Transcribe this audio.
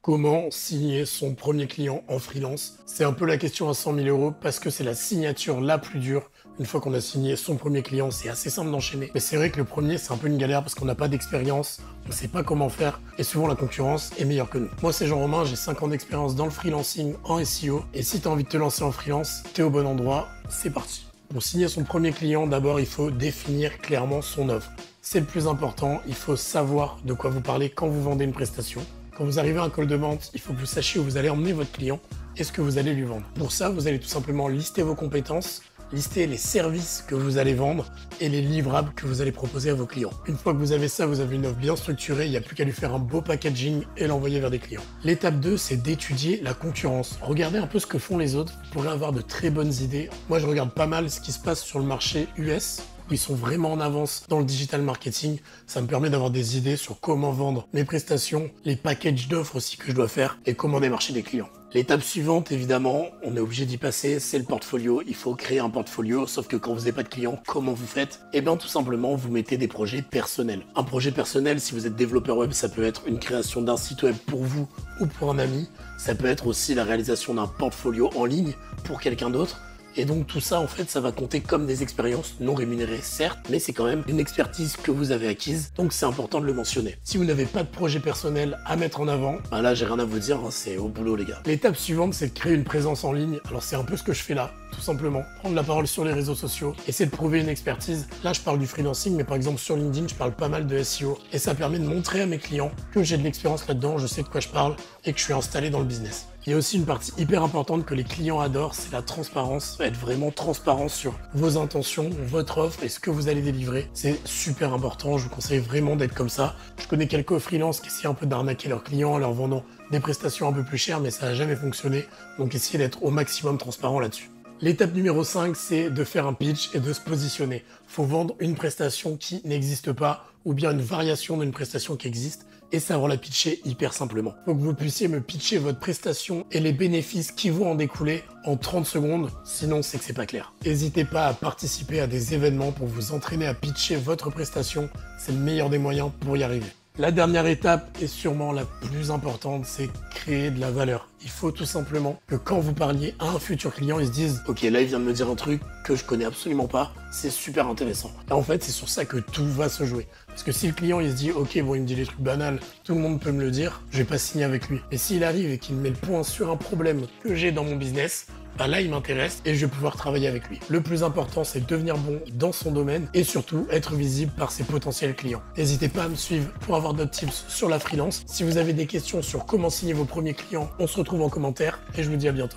Comment signer son premier client en freelance? C'est un peu la question à 100 000 euros parce que c'est la signature la plus dure. Une fois qu'on a signé son premier client, c'est assez simple d'enchaîner. Mais c'est vrai que le premier, c'est un peu une galère parce qu'on n'a pas d'expérience, on ne sait pas comment faire et souvent la concurrence est meilleure que nous. Moi, c'est Jean-Romain, j'ai 5 ans d'expérience dans le freelancing en SEO et si tu as envie de te lancer en freelance, tu es au bon endroit, c'est parti. Pour signer son premier client, d'abord, il faut définir clairement son offre. C'est le plus important, il faut savoir de quoi vous parlez quand vous vendez une prestation. Quand vous arrivez à un call de vente, il faut que vous sachiez où vous allez emmener votre client et ce que vous allez lui vendre. Pour ça, vous allez tout simplement lister vos compétences, lister les services que vous allez vendre et les livrables que vous allez proposer à vos clients. Une fois que vous avez ça, vous avez une offre bien structurée, il n'y a plus qu'à lui faire un beau packaging et l'envoyer vers des clients. L'étape 2, c'est d'étudier la concurrence. Regardez un peu ce que font les autres, vous pourrez avoir de très bonnes idées. Moi, je regarde pas mal ce qui se passe sur le marché US, où ils sont vraiment en avance dans le digital marketing. Ça me permet d'avoir des idées sur comment vendre mes prestations, les packages d'offres aussi que je dois faire et comment démarcher des clients. L'étape suivante, évidemment, on est obligé d'y passer, c'est le portfolio. Il faut créer un portfolio, sauf que quand vous n'avez pas de clients, comment vous faites? Eh bien, tout simplement, vous mettez des projets personnels. Un projet personnel, si vous êtes développeur web, ça peut être une création d'un site web pour vous ou pour un ami. Ça peut être aussi la réalisation d'un portfolio en ligne pour quelqu'un d'autre. Et donc tout ça, en fait, ça va compter comme des expériences non rémunérées, certes, mais c'est quand même une expertise que vous avez acquise, donc c'est important de le mentionner. Si vous n'avez pas de projet personnel à mettre en avant, ben là, j'ai rien à vous dire, hein, c'est au boulot, les gars. L'étape suivante, c'est de créer une présence en ligne. Alors c'est un peu ce que je fais là, tout simplement. Prendre la parole sur les réseaux sociaux, essayer de prouver une expertise. Là, je parle du freelancing, mais par exemple sur LinkedIn, je parle pas mal de SEO. Et ça permet de montrer à mes clients que j'ai de l'expérience là-dedans, je sais de quoi je parle et que je suis installé dans le business. Il y a aussi une partie hyper importante que les clients adorent, c'est la transparence. Être vraiment transparent sur vos intentions, votre offre et ce que vous allez délivrer. C'est super important, je vous conseille vraiment d'être comme ça. Je connais quelques freelances qui essaient un peu d'arnaquer leurs clients en leur vendant des prestations un peu plus chères, mais ça n'a jamais fonctionné. Donc essayez d'être au maximum transparent là-dessus. L'étape numéro 5, c'est de faire un pitch et de se positionner. Il faut vendre une prestation qui n'existe pas ou bien une variation d'une prestation qui existe et savoir la pitcher hyper simplement. Il faut que vous puissiez me pitcher votre prestation et les bénéfices qui vont en découler en 30 secondes, sinon c'est que c'est pas clair. N'hésitez pas à participer à des événements pour vous entraîner à pitcher votre prestation, c'est le meilleur des moyens pour y arriver. La dernière étape, et sûrement la plus importante, c'est créer de la valeur. Il faut tout simplement que quand vous parliez à un futur client, ils se disent « Ok, là, il vient de me dire un truc que je connais absolument pas, c'est super intéressant. » Et en fait, c'est sur ça que tout va se jouer. Parce que si le client, il se dit « Ok, bon, il me dit des trucs banals, tout le monde peut me le dire, je vais pas signer avec lui. » Et s'il arrive et qu'il met le point sur un problème que j'ai dans mon business, bah là, il m'intéresse et je vais pouvoir travailler avec lui. Le plus important, c'est devenir bon dans son domaine et surtout être visible par ses potentiels clients. N'hésitez pas à me suivre pour avoir d'autres tips sur la freelance. Si vous avez des questions sur comment signer vos premiers clients, on se retrouve en commentaire et je vous dis à bientôt.